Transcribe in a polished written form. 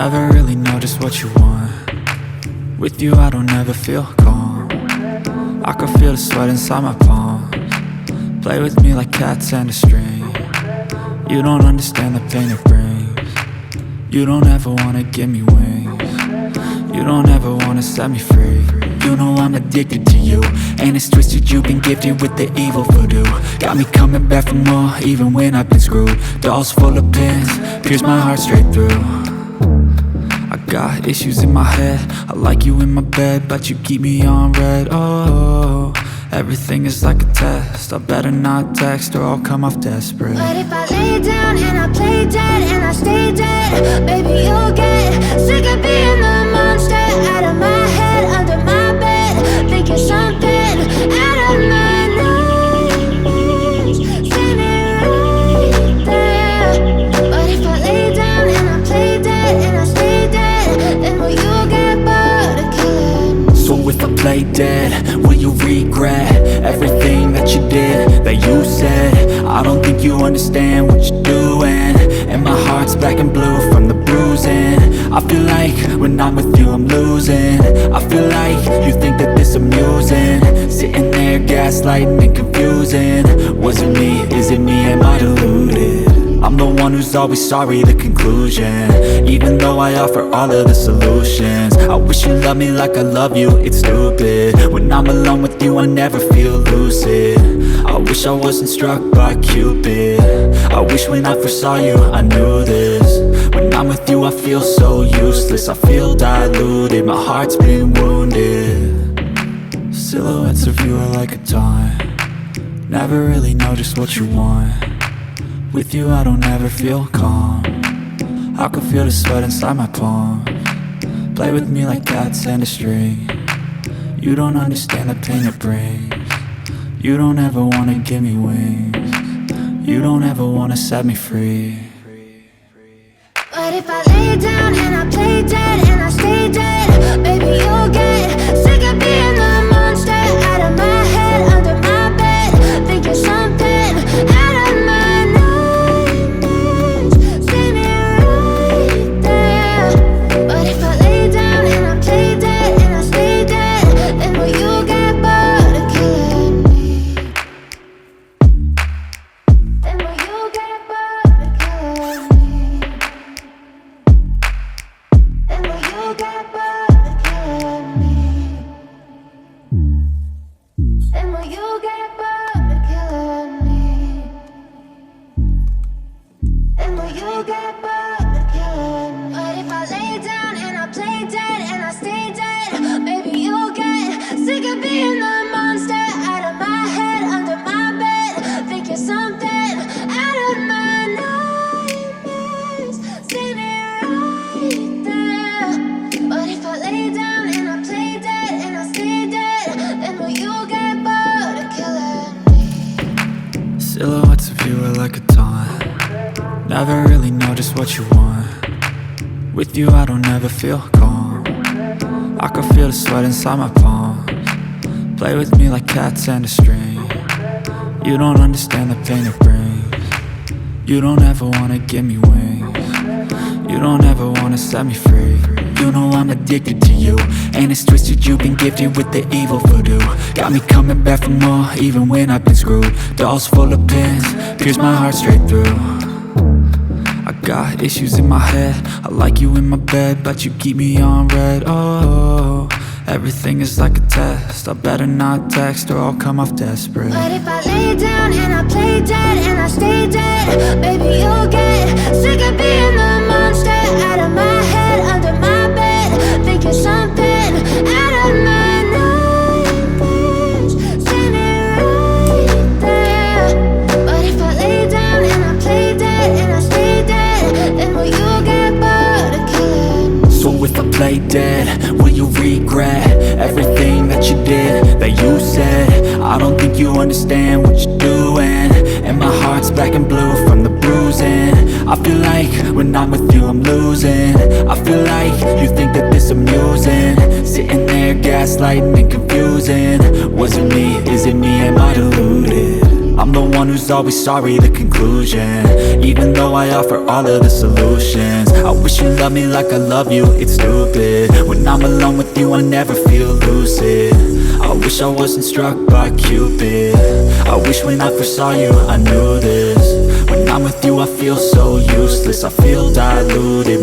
Never really know just what you want. With you I don't ever feel calm. I can feel the sweat inside my palms. Play with me like cats and a string. You don't understand the pain it brings. You don't ever wanna give me wings. You don't ever wanna set me free. You know I'm addicted to you, and it's twisted, you've been gifted with the evil voodoo. Got me coming back for more, even when I've been screwed. Dolls full of pins, pierce my heart straight through. I got issues in my head, I like you in my bed, but you keep me on red. Oh, everything is like a test, I better not text or I'll come off desperate. But if I lay down and I play dead and I stay dead, baby you'll get sick of being the monster out of my head, under my bed, thinking something out of my nightmares, standing right there. But if I lay down and I play dead and I stay dead, then will you get bored of killing me? So if I play dead, will you regret everything that you did, that you said? I don't think you understand what you're doing, and my heart's black and blue from the bruising. I feel like when I'm with you I'm losing. I feel like you think that this amusing, sitting there gaslighting and confusing. Was it me? Is it me? Am I deluded? I'm the one who's always sorry, the conclusion, even though I offer all of the solutions. I wish you loved me like I love you, it's stupid. When I'm alone with you I never feel lucid. I wish I wasn't struck by Cupid. I wish when I first saw you I knew this. When I'm with you I feel so useless, I feel diluted, my heart's been wounded. Silhouettes of you are like a taunt. Never really know just what you want. With you I don't ever feel calm. I can feel the sweat inside my palms. Play with me like cats and a string. You don't understand the pain it brings. You don't ever wanna give me wings. You don't ever wanna set me free. But if I lay down and I play dead and I stay dead, baby you'll get sick of being the monster out of my head, under my bed, thinking something out of my nightmares, standing right there. But if I lay down and I play dead and I stay dead, then will you get bored of killing me? Then will you get bored of killing me? Then will you get bored of killing me? Then will you get bored of killing me? Then will you get bored of killing me? But if I lay down and I play dead and I stay dead, baby you'll get sick of being the monster out of my head, under my bed, thinking something out of my nightmares, standing right there. But if I lay down and I play dead and I stay dead, then will you get bored of killing me? Silhouettes of you are like a taunt. Never really know just what you want. With you I don't ever feel calm. I can feel the sweat inside my palms. Play with me like cats and a string. You don't understand the pain it brings. You don't ever wanna give me wings. You don't ever wanna set me free. You know I'm addicted to you, and it's twisted, you've been gifted with the evil voodoo. Got me coming back for more, even when I've been screwed. Dolls full of pins, pierce my heart straight through. I got issues in my head, I like you in my bed, but you keep me on red. Oh, everything is like a test, I better not text or I'll come off desperate. But if I lay down and I play dead and I stay dead, baby you'll get sick of being the monster out of my head, under my bed, thinking something out of my nightmares, standing right there. But if I lay down and I play dead and I stay dead, then will you get bored of killing me? So if I play dead, will you regret everything that you did, that you said? I don't think you understand what you're doing, and my heart's black and blue from the bruising. I feel like when I'm with you I'm losing. I feel like you think that this amusing, sitting there gaslighting and confusing. Was it me? Is it me? Am I deluded? I'm the one one who's always sorry, the conclusion. Even though I offer all of the solutions, I wish you loved me like I love you, it's stupid. When I'm alone with you, I never feel lucid. I wish I wasn't struck by Cupid. I wish when I first saw you, I knew this. When I'm with you, I feel so useless, I feel diluted.